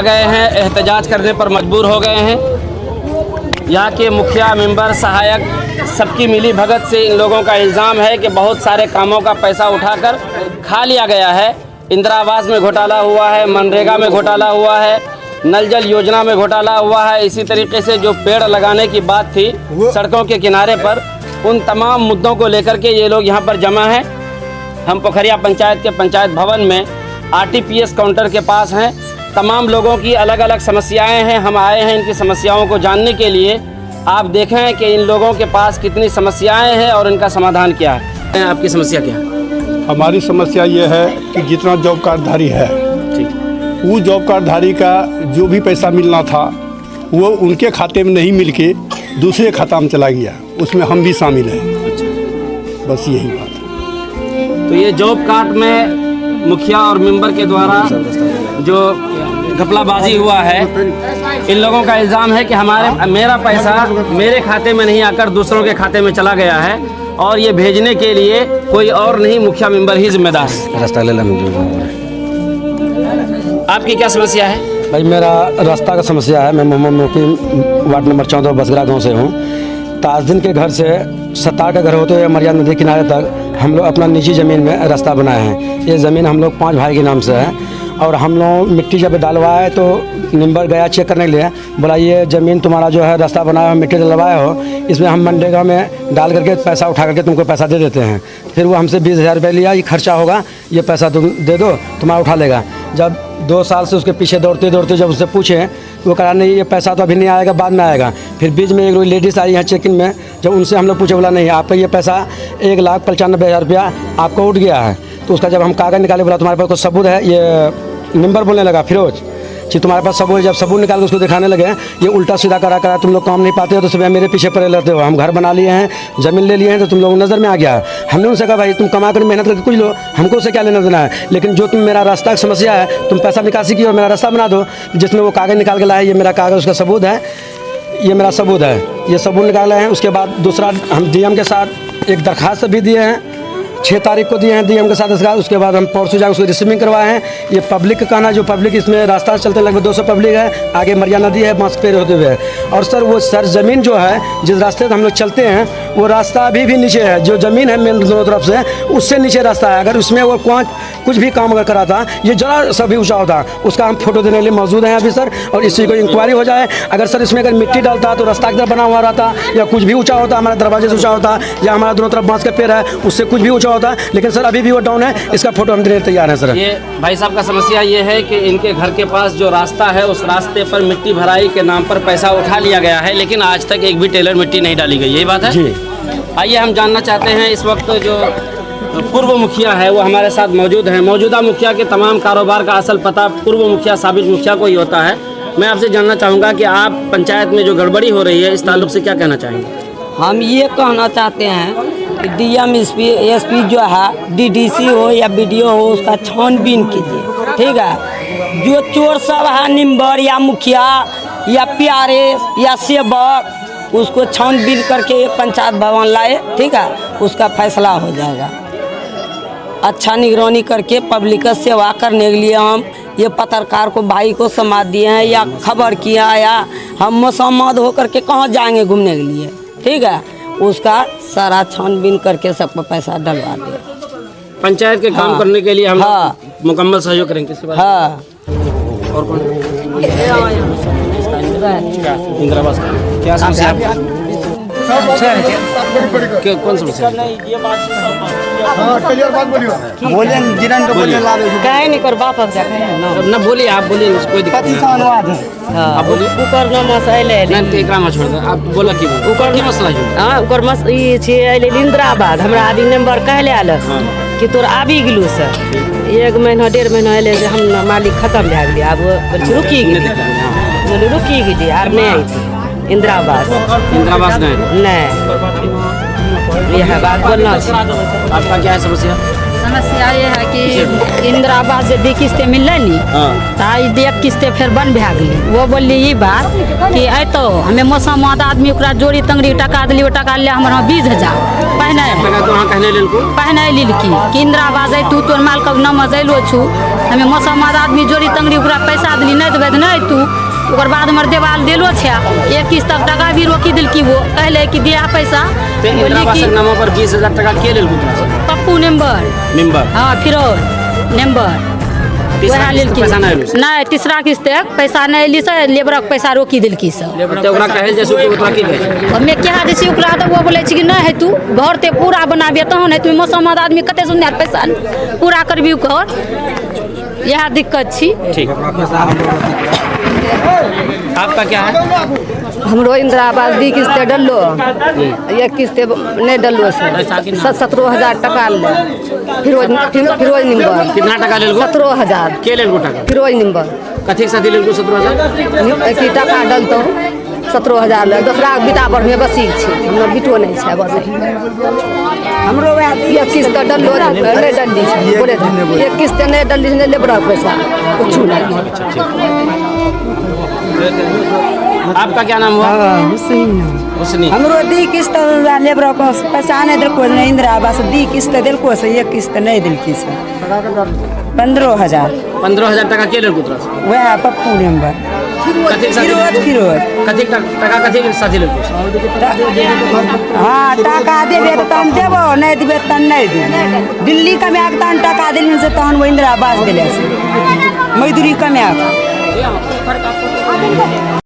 गए हैं, एहतजाज करने पर मजबूर हो गए हैं। यहाँ के मुखिया, मेंबर, सहायक सबकी मिली भगत से इन लोगों का इल्ज़ाम है कि बहुत सारे कामों का पैसा उठाकर खा लिया गया है। इंदिरा आवास में घोटाला हुआ है, मनरेगा में घोटाला हुआ है, नल जल योजना में घोटाला हुआ है। इसी तरीके से जो पेड़ लगाने की बात थी सड़कों के किनारे पर, उन तमाम मुद्दों को लेकर के ये लोग यहाँ पर जमा हैं। हम पोखरिया पंचायत के पंचायत भवन में RTPS काउंटर के पास हैं। तमाम लोगों की अलग अलग समस्याएं हैं। हम आए हैं इनकी समस्याओं को जानने के लिए। आप देखें कि इन लोगों के पास कितनी समस्याएं हैं और इनका समाधान क्या है। आपकी समस्या क्या है? हमारी समस्या ये है कि जितना जॉब कार्डधारी है, वो जॉब कार्डधारी का जो भी पैसा मिलना था वो उनके खाते में नहीं मिल के दूसरे खाता में चला गया, उसमें हम भी शामिल हैं। बस यही बात है। तो ये जॉब कार्ड में मुखिया और मेंबर के द्वारा जो घपलाबाजी हुआ है, इन लोगों का इल्ज़ाम है कि मेरा पैसा मेरे खाते में नहीं आकर दूसरों के खाते में चला गया है और ये भेजने के लिए कोई और नहीं, मुखिया मेंबर ही जिम्मेदार है। आपकी क्या समस्या है? भाई मेरा रास्ता का समस्या है। मैं मोहम्मद मुकीम वार्ड नंबर 14 बसगरा गांव से हूँ। ताजदीन के घर से सत्तार का घर होते हुए मरिया नदी किनारे तक हम लोग अपना निजी ज़मीन में रास्ता बनाए हैं। ये ज़मीन हम लोग 5 भाई के नाम से है और हम लोग मिट्टी जब डलवाए तो मेंबर गया चेक करने के लिए, बोला ये ज़मीन तुम्हारा जो है रास्ता बनाया हो, मिट्टी डलवाए हो, इसमें हम मनरेगा में डाल करके पैसा उठा करके तुमको पैसा दे देते हैं। फिर वो हमसे 20,000 रुपये लिया, ये खर्चा होगा, ये पैसा तुम दे दो, तुम्हारा उठा लेगा। जब 2 साल से उसके पीछे दौड़ते दौड़ते जब उससे पूछे, वो कहा नहीं ये पैसा तो अभी नहीं आएगा, बाद में आएगा। फिर बीच में एक लेडीज़ आई यहाँ चेक इन में, जब उनसे हम लोग पूछे, बोला नहीं आपका ये पैसा 1,95,000 रुपया आपको उठ गया है। तो उसका जब हम कागज़ निकाले, बोला तुम्हारे पास कोई सबूत है? ये मेंबर बोलने लगा फिरोज कि तुम्हारे पास सबूत। जब सबूत निकाल के उसको दिखाने लगे, ये उल्टा सीधा करा तुम लोग काम नहीं पाते हो तो सुबह मेरे पीछे पड़े रहते हो। हम घर बना लिए हैं, ज़मीन ले लिए हैं, तो तुम लोग नज़र में आ गया। हमने उनसे कहा भाई तुम कमा कर मेहनत करके कुछ लो, हमको उससे क्या लेना देना है, लेकिन जो तुम मेरा रास्ता की समस्या है, तुम पैसा निकासी की और मेरा रास्ता बना दो। जिसमें वो कागज़ निकाल के लाए, ये मेरा कागज़ उसका सबूत है, ये मेरा सबूत है, ये सबूत निकाले हैं। उसके बाद दूसरा हम DM के साथ एक दरख्वास्त भी दिए हैं, 6 तारीख को दिए हैं DM के साथ। उसके बाद हम परसों जाकर उसको रिसीविंग करवाए हैं। ये पब्लिक का कहना, जो पब्लिक इसमें रास्ता चलते लगभग 200 पब्लिक है, आगे मरिया नदी है, बांस पेड़ होते हुए। और सर वो ज़मीन जो है जिस रास्ते से हम लोग चलते हैं, वो रास्ता अभी भी नीचे है। जो ज़मीन है मेन दोनों तरफ से, उससे नीचे रास्ता है। अगर उसमें वो कुछ भी काम अगर करा था, ये जरा सा भी ऊँचा होता, उसका हम फोटो देने के लिए मौजूद हैं अभी सर। और इसी को इंक्वायरी हो जाए। अगर सर इसमें अगर मिट्टी डालता तो रास्ता किधर बना हुआ रहता, या कुछ भी ऊँचा होता, हमारे दरवाजे से ऊँचा होता, या हमारा दोनों तरफ बांस का पेड़ है उससे कुछ भी ऊँचा होता। लेकिन सर अभी भी वो डाउन है, इसका फोटो हम देने तैयार हैं सर। ये भाई साहब का समस्या ये है कि इनके घर के पास जो रास्ता है, उस रास्ते पर मिट्टी भराई के नाम पर पैसा उठा लिया गया है, लेकिन आज तक एक भी टेलर मिट्टी नहीं डाली गई। यही बात है जी। आइए हम जानना चाहते हैं, इस वक्त जो पूर्व मुखिया है वो हमारे साथ मौजूद हैं। मौजूदा मुखिया के तमाम कारोबार का असल पता पूर्व मुखिया, साबिक मुखिया को ही होता है। मैं आपसे जानना चाहूँगा कि आप पंचायत में जो गड़बड़ी हो रही है, इस ताल्लुक से क्या कहना चाहेंगे? हम ये कहना चाहते हैं कि DM SP जो है, DDC हो या BDO हो, उसका छानबीन कीजिए, ठीक है। जो चोर सब है, मेंबर या मुखिया या PRS या सेवक, उसको छानबीन करके पंचायत भवन लाए, ठीक है, उसका फैसला हो जाएगा। अच्छा निगरानी करके पब्लिक का सेवा करने के लिए हम ये पत्रकार को भाई को समाज दिए हैं, या खबर किया, या हम मुसम्मद होकर के कहाँ जाएंगे घूमने के लिए, ठीक है। उसका सारा छानबीन करके सबको पैसा डलवा दे। पंचायत के काम करने के लिए हम मुकम्मल सहयोग करेंगे। हाँ। और कौन? इंदिरा आवास क्या समस्या? कौन समस्या? नहीं कर वापस ना बोलिए, आप बोलिए, कोई दिक्कत नहीं। आप बोलिए। ऊपर नमस अइले नहीं एकरा में छोड़ दे, आप बोला की ऊपर की मसला है। हां ऊपर मस ई छे अइले इंदिराबाद हमरा आदि नंबर कहले आल कि तोर आबि गेलु सर 1 महीना 1.5 महीना अइले जे हम मालिक खत्म भए गेली, आब रुकी गेली, रुकी गेली आर नहीं आई थी इंदिराबाद नहीं। यह बात बोलना है। आपका क्या है समस्या? समस्या ये है कि इंदिरा आवास से 2 किस्तें मिलल नी, तो 2 किस्तें फिर बंद भए गेली। वो बोलली ये बात कि अतो हमें मौसम आदमी ओकरा जोड़ी तंगड़ी टका दिली, वो टका ले हमरा 20,000 पहने कहने लिलकी कि इंदिरा आवास तू तोर माल का नाम अलो छु हमें मौसमाद आदमी जोड़ी तंगड़ी ओकरा पैसा दिली नहीं देबै तऽ नहीं तू ओकर बाद हमर देवाल देलो छै एक किस्त तक टका भी रोकी दिलकी वो कहले कि दिया पैसा तो इंदिरा आवास के नामों पर 20,000 टका के लेल पप्पू मेंबर हाँ फिरोज मेंबर तीसरा किस्त पैसा नहीं एलु नहीं तीसरा किस्त पैसा नहीं एली से लेबरक पैसा रोकी दिलकी सब तो ओकरा कहल जैसे कि ओकरा की कहै हमे क्या दै छी ओकरा तऽ वो बोलै छी कि नहीं है तू घर ते पूरा बनाबिए तहन है तू मौसमाद आदमी कते सुन्दर पैसा पूरा करबी घर यह दिक्कत छी। ठीक आपका क्या है? हमरो इंदिरा आवास दी किस्त डलो एक किस्त नहीं डलो से 17,000 टका ले फिरोज निम्बर कितना टका लेल गो? 17,000 के लेल गो टका? फिरोज निम्बर कथी के साथी लेल गो 17,000? की टका डलतो 17,000 ले दूसरा बिता पर में बसी छै हमरा बिटो नहीं छै बस हमरो एक किस्त डलो नहीं डली छै बोले एक किस्त नहीं डली नहीं लेबरा पैसा कुछ नहीं। आपका क्या नाम हुआ? हुसनी। हमरो दी किस्त लेबर को पैसा नहीं दिलको इंदिरा आवास दी किस्त दिलको से एक किस्त नहीं दिलकी से 15,000 टका के लेल गो? वह पप्पू नंबर फिरोज कथी टका कथी के साथी लेल गो? हाँ टका देबे तहन देबो नहीं देबे तहन नहीं दे दिल्ली कमा के तहन टका दिल से तहन वो इंदिरा आवास दिले से मजदूरी कमा के